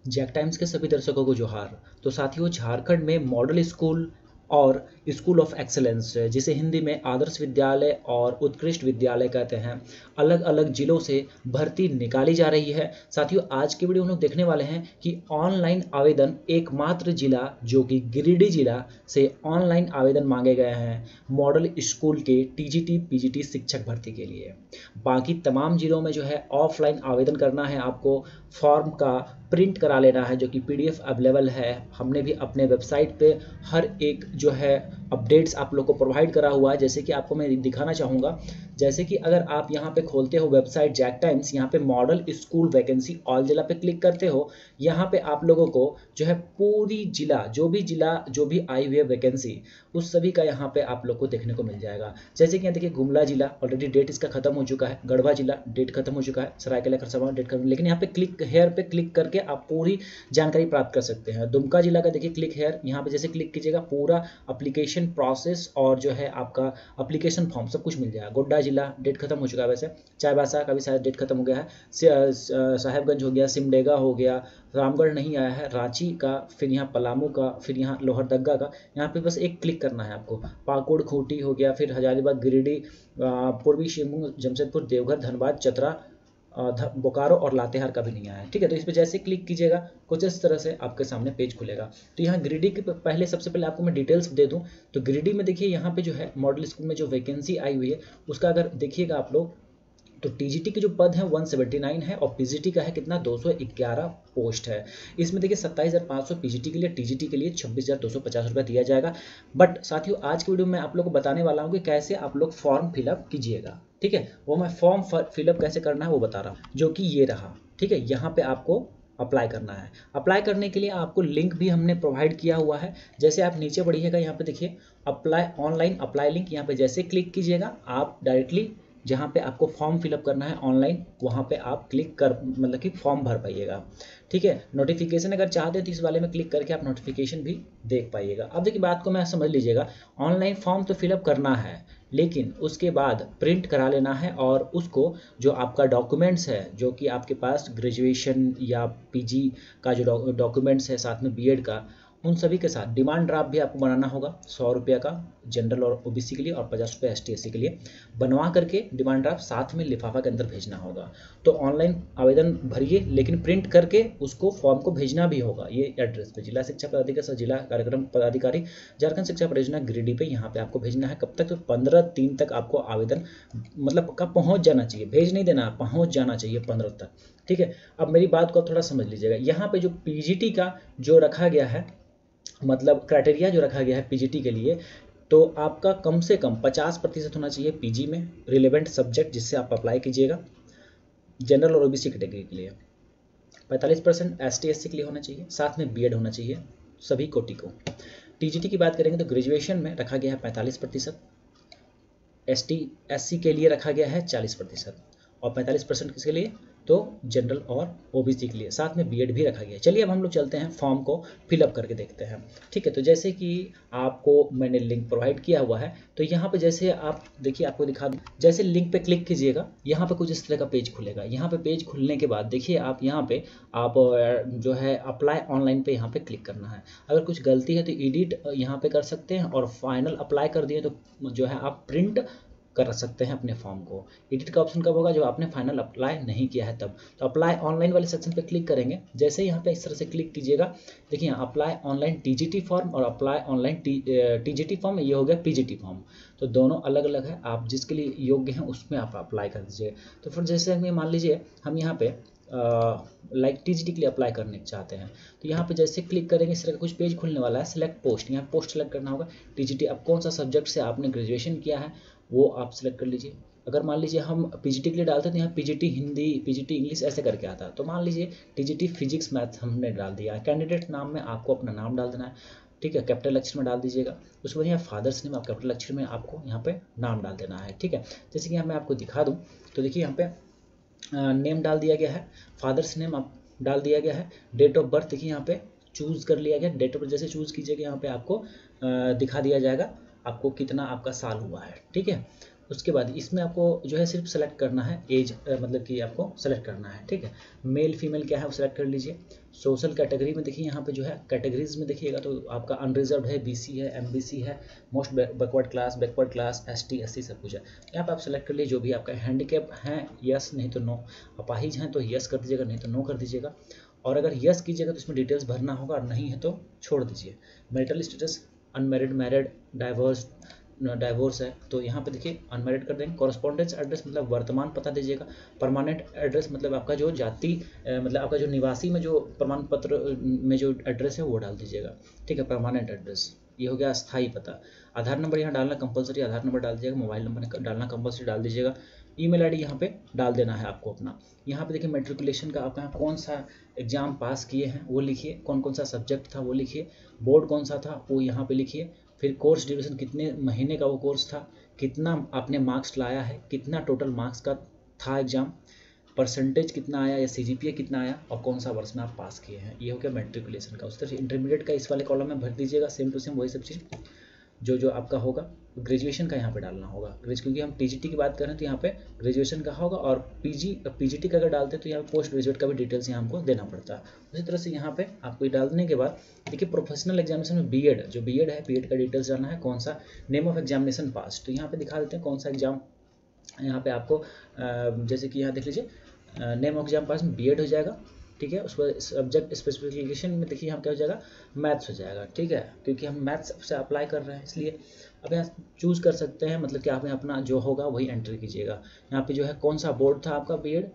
Jack times के सभी दर्शकों को जोहार। तो साथियों, झारखंड में मॉडल स्कूल और स्कूल ऑफ एक्सेलेंस, जिसे हिंदी में आदर्श विद्यालय और उत्कृष्ट विद्यालय कहते हैं, अलग अलग जिलों से भर्ती निकाली जा रही है। साथियों, आज के वीडियो हम लोग देखने वाले हैं कि ऑनलाइन आवेदन एकमात्र जिला जो कि गिरिडीह जिला से ऑनलाइन आवेदन मांगे गए हैं मॉडल स्कूल के टीजीटी पीजीटी शिक्षक भर्ती के लिए। बाकी तमाम जिलों में जो है ऑफलाइन आवेदन करना है, आपको फॉर्म का प्रिंट करा लेना है जो कि पीडीएफ अवेलेबल है। हमने भी अपने वेबसाइट पे हर एक जो है अपडेट्स आप लोग को प्रोवाइड करा हुआ है। जैसे कि आपको मैं दिखाना चाहूँगा, जैसे कि अगर आप यहाँ पे खोलते हो वेबसाइट जैक टाइम्स, यहाँ पे मॉडल स्कूल वैकेंसी ऑल जिला पे क्लिक करते हो, यहाँ पे आप लोगों को जो है पूरी जिला जो भी आई हुई है वैकेंसी, उस सभी का यहाँ पे आप लोग को देखने को मिल जाएगा। जैसे कि यहाँ देखिए, गुमला जिला ऑलरेडी डेट इसका खत्म हो चुका है, गढ़वा जिला डेट खत्म हो चुका है, सरायकेला खरसावां डेट खत्म, लेकिन यहाँ पे क्लिक हेयर पे क्लिक करके आप पूरी जानकारी प्राप्त कर सकते हैं। दुमका जिला का देखिए क्लिक हेयर, यहाँ पे जैसे क्लिक कीजिएगा पूरा एप्लीकेशन प्रोसेस और जो है आपका एप्लीकेशन फॉर्म सब कुछ मिल जाएगा। गोड्डा जिला डेट खत्म हो चुका है, वैसे चाईबासा का भी शायद डेट खत्म हो गया है, साहेबगंज हो गया, सिमडेगा हो गया, रामगढ़ नहीं आया है, रांची का, फिर यहाँ पलामू का, फिर यहाँ लोहरदगा का। यहाँ पे बस एक क्लिक करना है आपको। पाकुड़, खूंटी हो गया, फिर हजारीबाग, गिरिडीह, पूर्वी सिंहभूम, जमशेदपुर, देवघर, धनबाद, चतरा, बोकारो और लातेहार का भी नहीं आया है। ठीक है, तो इस पर जैसे क्लिक कीजिएगा कुछ इस तरह से आपके सामने पेज खुलेगा। तो यहाँ गिरिडीह के पहले सबसे पहले आपको मैं डिटेल्स दे दूं तो गिरिडीह में देखिए, यहाँ पे जो है मॉडल स्कूल में जो वैकेंसी आई हुई है उसका अगर देखिएगा आप लोग, तो टीजीटी के जो पद है 179 है और पीजीटी का है कितना, 211 पोस्ट है। इसमें देखिए 27,500 पीजीटी के लिए, टीजीटी के लिए 26,250 रुपये दिया जाएगा। बट साथियों, आज की वीडियो में आप लोग को बताने वाला हूँ कि कैसे आप लोग फॉर्म फिलअप कीजिएगा। ठीक है, वो मैं फॉर्म फिलअप कैसे करना है वो बता रहा हूँ, जो कि ये रहा। ठीक है, यहाँ पे आपको अप्लाई करना है। अप्लाई करने के लिए आपको लिंक भी हमने प्रोवाइड किया हुआ है। जैसे आप नीचे बढ़िएगा, यहाँ पे देखिए अप्लाई ऑनलाइन अप्लाई लिंक, यहाँ पे जैसे क्लिक कीजिएगा आप डायरेक्टली जहाँ पे आपको फॉर्म फिलअप करना है ऑनलाइन, वहाँ पे आप क्लिक कर मतलब कि फॉर्म भर पाइएगा। ठीक है, नोटिफिकेशन अगर चाहते हैं तो इस वाले में क्लिक करके आप नोटिफिकेशन भी देख पाइएगा। अब देखिए बात को मैं समझ लीजिएगा, ऑनलाइन फॉर्म तो फिलअप करना है, लेकिन उसके बाद प्रिंट करा लेना है और उसको जो आपका डॉक्यूमेंट्स है, जो कि आपके पास ग्रेजुएशन या पीजी का जो डॉक्यूमेंट्स है, साथ में बीएड का, उन सभी के साथ डिमांड ड्राफ्ट भी आपको बनाना होगा 100 रुपये का जनरल और ओबीसी के लिए और 50 रुपये एसटी एससी के लिए, बनवा करके डिमांड ड्राफ्ट साथ में लिफाफा के अंदर भेजना होगा। तो ऑनलाइन आवेदन भरिए, लेकिन प्रिंट करके उसको फॉर्म को भेजना भी होगा ये एड्रेस पे, जिला शिक्षा पदाधिकारी जिला कार्यक्रम पदाधिकारी झारखंड शिक्षा परियोजना गिरिडीह पे, यहाँ पे आपको भेजना है। कब तक, तो 15/3 तक आपको आवेदन मतलब कब पहुँच जाना चाहिए, भेज नहीं देना, पहुँच जाना चाहिए 15 तक। ठीक है, अब मेरी बात को थोड़ा समझ लीजिएगा, यहाँ पे जो पीजीटी का जो रखा गया है, मतलब क्राइटेरिया जो रखा गया है पीजीटी के लिए, तो आपका कम से कम 50% होना चाहिए पीजी में रिलेवेंट सब्जेक्ट जिससे आप अप्लाई कीजिएगा। जनरल और ओबीसी कैटेगरी के लिए 45% एसटी एससी के लिए होना चाहिए, साथ में बीएड होना चाहिए सभी कोटि को। टीजीटी की बात करेंगे तो ग्रेजुएशन में रखा गया है 45%, एसटी एससी के लिए रखा गया है 40% और 45% किसके लिए, तो जनरल और ओबीसी के लिए, साथ में बीएड भी रखा गया है। चलिए अब हम लोग चलते हैं फॉर्म को फिलअप करके देखते हैं। ठीक है, तो जैसे कि आपको मैंने लिंक प्रोवाइड किया हुआ है, तो यहाँ पे जैसे आप देखिए, आपको दिखा दूँ, जैसे लिंक पे क्लिक कीजिएगा, यहाँ पे कुछ इस तरह का पेज खुलेगा। यहाँ पे पेज खुलने के बाद देखिए आप यहाँ पे आप जो है अप्लाई ऑनलाइन पे यहाँ पे क्लिक करना है। अगर कुछ गलती है तो एडिट यहाँ पे कर सकते हैं और फाइनल अप्लाई कर दिए तो जो है आप प्रिंट कर सकते हैं अपने फॉर्म को। एडिट का ऑप्शन कब होगा, जब आपने फाइनल अप्लाई नहीं किया है तब। तो अप्लाई ऑनलाइन वाले सेक्शन पे क्लिक करेंगे, जैसे यहाँ पे इस तरह से क्लिक कीजिएगा, देखिए यहाँ अप्लाई ऑनलाइन टीजीटी फॉर्म और अप्लाई ऑनलाइन टीजीटी फॉर्म, ये हो गया पीजीटी फॉर्म। तो दोनों अलग अलग है, आप जिसके लिए योग्य हैं उसमें आप अप्लाई कर दीजिए। तो फिर जैसे हमें मान लीजिए हम यहाँ पे लाइक टीजीटी के लिए अप्लाई करने चाहते हैं, तो यहाँ पे जैसे क्लिक करेंगे इस तरह का कुछ पेज खुलने वाला है। सिलेक्ट पोस्ट, यहाँ पोस्ट सेलेक्ट करना होगा। टीजीटी अब कौन सा सब्जेक्ट से आपने ग्रेजुएशन किया है वो आप सिलेक्ट कर लीजिए। अगर मान लीजिए हम पीजीटी के लिए डालते हैं तो यहाँ पीजीटी हिंदी, पीजीटी इंग्लिश ऐसे करके आता है, तो मान लीजिए टीजीटी फिजिक्स मैथ हमने डाल दिया है। कैंडिडेट नाम में आपको अपना नाम डाल देना है। ठीक है, कैपिटल अक्षर में डाल दीजिएगा। उसके बाद यहाँ फादर्स नेम आप कैपिटल अक्षर में आपको यहाँ पे नाम डाल देना है। ठीक है, जैसे कि यहाँ मैं आपको दिखा दूँ तो देखिए यहाँ पे नेम डाल दिया गया है, फादर्स नेम आप डाल दिया गया है। डेट ऑफ बर्थ देखिए यहाँ पे चूज़ कर लिया गया। डेट ऑफ बर्थ जैसे चूज़ कीजिएगा यहाँ पे आपको दिखा दिया जाएगा आपको कितना आपका साल हुआ है। ठीक है, उसके बाद इसमें आपको जो है सिर्फ सेलेक्ट करना है एज, मतलब कि आपको सेलेक्ट करना है, ठीक है। मेल फीमेल क्या है वो सेलेक्ट कर लीजिए। सोशल कैटेगरी में देखिए यहाँ पे जो है कैटेगरीज में देखिएगा तो आपका अनरिजर्व है, बीसी है, एमबीसी है, most backward class, ST SC सब कुछ है। यहाँ पे आप सेलेक्ट कर लीजिए जो भी आपका हैंडीकैप है, यस नहीं तो नो, अपाहिज हैं तो यस कर दीजिएगा, नहीं तो नो कर दीजिएगा। और अगर यस कीजिएगा तो इसमें डिटेल्स भरना होगा, और नहीं है तो छोड़ दीजिए। Marital status unmarried, married, divorce है तो यहाँ पे देखिए अनमैरिड कर देंगे। कॉरस्पॉन्डेंस एड्रेस मतलब वर्तमान पता दीजिएगा। परमानेंट एड्रेस मतलब आपका जो जाति, मतलब आपका जो निवासी में जो प्रमाण पत्र में जो एड्रेस है वो डाल दीजिएगा, ठीक है, परमानेंट एड्रेस। ये हो गया अस्थायी पता। आधार नंबर यहाँ डालना कंपलसरी, आधार नंबर डाल दीजिएगा। मोबाइल नंबर डालना कंपलसरी डाल दीजिएगा। ईमेल आईडी यहाँ पे डाल देना है आपको अपना। यहाँ पे देखिए मेट्रिकुलेशन का आपका कौन सा एग्जाम पास किए हैं वो लिखिए, कौन कौन सा सब्जेक्ट था वो लिखिए, बोर्ड कौन सा था वो यहाँ पे लिखिए। फिर कोर्स ड्यूरेशन कितने महीने का वो कोर्स था, कितना आपने मार्क्स लाया है, कितना टोटल मार्क्स का था एग्जाम, परसेंटेज कितना आया या सीजीपीए कितना आया, और कौन सा वर्ष में आप पास किए हैं। ये हो गया मेट्रिकुलेशन का। उस तरह से इंटरमीडिएट का इस वाले कॉलम में भर दीजिएगा, सेम टू सेम वही सब चीज़ जो जो आपका होगा। ग्रेजुएशन का यहाँ पे डालना होगा, क्योंकि हम टीजीटी की बात कर रहे हैं तो यहाँ पे ग्रेजुएशन का होगा, और पीजीटी का अगर डालते हैं तो यहाँ पे पोस्ट ग्रेजुएट का भी डिटेल्स यहाँ हमको देना पड़ता है। उसी तरह से यहाँ पे आपको ये डालने के बाद देखिए प्रोफेशनल एग्जामिनेशन में बीएड, जो बीएड है बीएड का डिटेल्स डालना है, कौन सा नेम ऑफ एग्जामिनेशन पास, तो यहाँ पे दिखा देते हैं कौन सा एग्जाम यहाँ पे आपको, जैसे कि यहाँ देख लीजिए नेम ऑफ एग्जाम पास में बीएड हो जाएगा, ठीक है। उसके बाद सब्जेक्ट स्पेसिफिकेशन में देखिए यहाँ क्या हो जाएगा, मैथ्स हो जाएगा, ठीक है, क्योंकि हम मैथ्स से अप्लाई कर रहे हैं इसलिए। अब यहाँ चूज़ कर सकते हैं, मतलब कि आप यहाँ अपना जो होगा वही एंट्री कीजिएगा। यहाँ पे जो है कौन सा बोर्ड था आपका बीएड,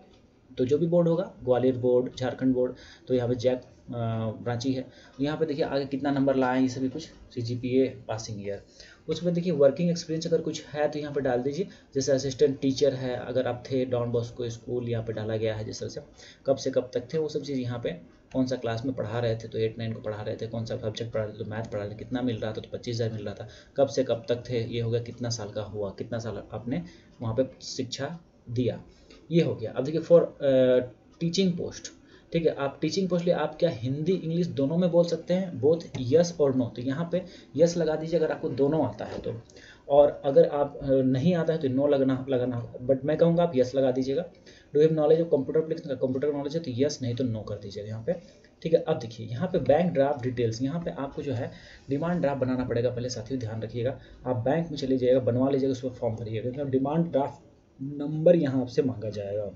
तो जो भी बोर्ड होगा, ग्वालियर बोर्ड, झारखंड बोर्ड, तो यहाँ पे जैक रांची है। यहाँ पे देखिए आगे कितना नंबर लाए ये सभी कुछ, सीजीपीए, पासिंग ईयर। उसमें देखिए वर्किंग एक्सपीरियंस अगर कुछ है तो यहाँ पे डाल दीजिए, जैसे असिस्टेंट टीचर है अगर आप थे, डॉन बॉस्को स्कूल यहाँ पे डाला गया है, जिस तरह से कब से कब तक थे वो सब चीज़ यहाँ पे, कौन सा क्लास में पढ़ा रहे थे तो 8-9 को पढ़ा रहे थे, कौन सा सब्जेक्ट पढ़ा रहे थे तो मैथ पढ़ा रहे थे, कितना मिल रहा था तो 25,000 मिल रहा था, कब से कब तक थे, ये हो गया कितना साल का हुआ, कितना साल आपने वहाँ पे शिक्षा दिया, ये हो गया। अब देखिए फॉर टीचिंग पोस्ट, ठीक है, आप टीचिंग पोस्ट लिए आप क्या हिंदी इंग्लिश दोनों में बोल सकते हैं, बोथ यस और नो, तो यहाँ पे यस लगा दीजिए अगर आपको दोनों आता है तो, और अगर आप नहीं आता है तो नो लगाना, बट मैं कहूँगा आप यस लगा दीजिएगा। Do have knowledge of computer, computer knowledge है तो यस, नहीं तो नो कर दीजिएगा यहाँ पे, ठीक है। अब देखिए यहाँ पे बैंक ड्राफ्ट डिटेल्स, यहाँ पे आपको जो है डिमांड ड्राफ्ट बनाना पड़ेगा पहले, साथियों ध्यान रखिएगा। आप बैंक में चले जाइएगा, बनवा लीजिएगा, उसमें फॉर्म भरिएगा, क्योंकि डिमांड ड्राफ्ट नंबर यहाँ आपसे मांगा जाएगा।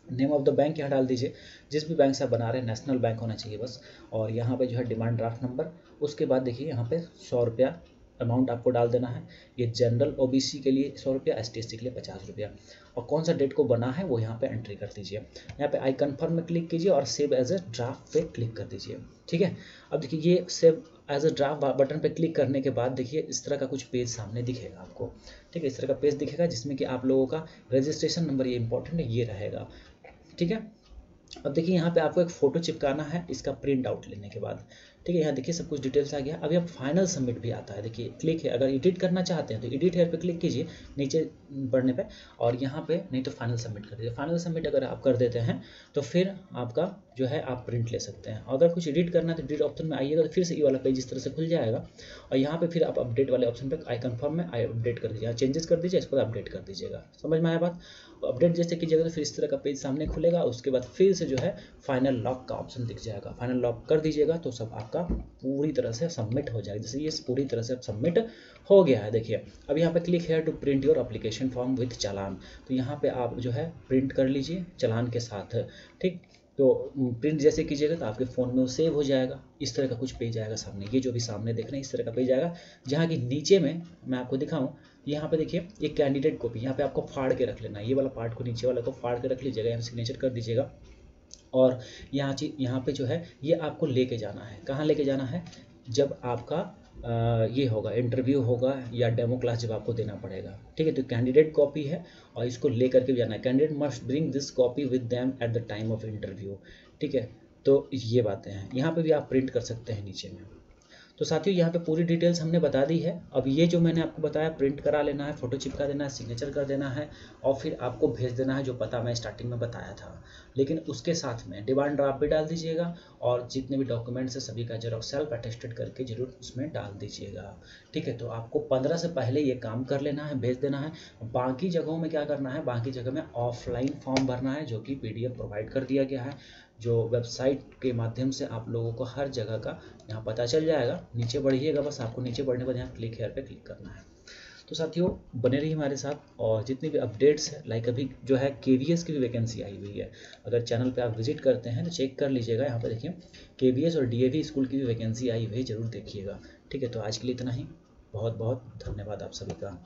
नेम ऑफ द बैंक यहाँ डाल दीजिए, जिस भी बैंक से आप बना रहे हैं, नेशनल बैंक होना चाहिए बस, और यहाँ पे जो है डिमांड ड्राफ्ट नंबर। उसके बाद देखिए यहाँ पे 100 रुपया अमाउंट आपको डाल देना है। ये जनरल ओबीसी के लिए 100 रुपया, एसटी एससी के लिए 50 रुपया, और कौन सा डेट को बना है वो यहाँ पे एंट्री कर दीजिए। यहाँ पे आई कन्फर्म में क्लिक कीजिए और सेव एज ए ड्राफ्ट पे क्लिक कर दीजिए, ठीक है। अब देखिए ये save as a draft button पे क्लिक करने के बाद देखिए इस तरह का कुछ पेज सामने दिखेगा आपको, ठीक है, इस तरह का पेज दिखेगा जिसमें कि आप लोगों का रजिस्ट्रेशन नंबर, ये इंपॉर्टेंट है, ये रहेगा, ठीक है। अब देखिए यहाँ पे आपको एक फ़ोटो चिपकाना है इसका प्रिंट आउट लेने के बाद, ठीक है। यहाँ देखिए सब कुछ डिटेल्स आ गया। अभी आप फाइनल सबमिट भी आता है, देखिए क्लिक है, अगर एडिट करना चाहते हैं तो एडिट हेयर पे क्लिक कीजिए नीचे बढ़ने पे, और यहाँ पे नहीं तो फाइनल सबमिट कर दीजिए। फाइनल सबमिट अगर आप कर देते हैं तो फिर आपका जो है आप प्रिंट ले सकते हैं। अगर कुछ एडिट करना है तो एडिट ऑप्शन में आइएगा तो फिर से ये वाला पेज इस तरह से खुल जाएगा, और यहाँ पे फिर आप अपडेट वाले ऑप्शन पे आई कन्फर्म में आई अपडेट कर दीजिए, चेंजेस कर दीजिए, इसको अपडेट कर दीजिएगा। समझ में आया बात? अपडेट जैसे कीजिएगा तो फिर इस तरह का पेज सामने खुलेगा। उसके बाद फिर से जो है फाइनल लॉक का ऑप्शन दिख जाएगा, फाइनल लॉक कर दीजिएगा तो सब आपका पूरी तरह से सबमिट हो जाएगा। जैसे ये पूरी तरह से सबमिट हो गया है, देखिए अब यहाँ पे क्लिक है to print your application form with challan, तो यहाँ पे आप जो है प्रिंट कर लीजिए चालान के साथ, ठीक। तो प्रिंट जैसे कीजिएगा तो आपके फ़ोन में वो सेव हो जाएगा। इस तरह का कुछ पेज आएगा सामने, ये जो भी सामने देख रहे हैं इस तरह का पेज आएगा, जहाँ की नीचे में मैं आपको दिखाऊं, यहाँ पे देखिए ये कैंडिडेट कॉपी, यहाँ पे आपको फाड़ के रख लेना है, ये वाला पार्ट को नीचे वाला को फाड़ के रख लीजिएगा, यहाँ सिग्नेचर कर दीजिएगा। और यहाँ पे जो है ये आपको लेके जाना है, कहाँ लेके जाना है, जब आपका ये होगा इंटरव्यू होगा या डेमो क्लास जब आपको देना पड़ेगा, ठीक है। तो कैंडिडेट कॉपी है और इसको ले करके भी जाना है। Candidate must bring this copy with them at the time of interview, ठीक है। तो ये बातें हैं, यहाँ पे भी आप प्रिंट कर सकते हैं नीचे में। तो साथियों यहाँ पे पूरी डिटेल्स हमने बता दी है। अब ये जो मैंने आपको बताया, प्रिंट करा लेना है, फोटो चिपका देना है, सिग्नेचर कर देना है और फिर आपको भेज देना है, जो पता मैं स्टार्टिंग में बताया था। लेकिन उसके साथ में डिमांड ड्राफ्ट भी डाल दीजिएगा और जितने भी डॉक्यूमेंट्स है सभी का जेरॉक्स सेल्फ अटेस्टेड करके जरूर उसमें डाल दीजिएगा। ठीक है, तो आपको 15 से पहले ये काम कर लेना है, भेज देना है। बाकी जगहों में क्या करना है, बाकी जगह में ऑफलाइन फॉर्म भरना है, जो कि PDF प्रोवाइड कर दिया गया है, जो वेबसाइट के माध्यम से आप लोगों को हर जगह का यहाँ पता चल जाएगा। नीचे बढ़िएगा, बस आपको नीचे बढ़ने के बाद यहाँ क्लिक हेयर पे क्लिक करना है। तो साथियों बने रहिए हमारे साथ, और जितनी भी अपडेट्स है, लाइक अभी जो है KVS की भी वैकेंसी आई हुई है। अगर चैनल पे आप विजिट करते हैं तो चेक कर लीजिएगा, यहाँ पे देखिए KVS और DAV स्कूल की भी वैकेंसी आई हुई है, जरूर देखिएगा। ठीक है, तो आज के लिए इतना ही। बहुत बहुत धन्यवाद आप सभी का।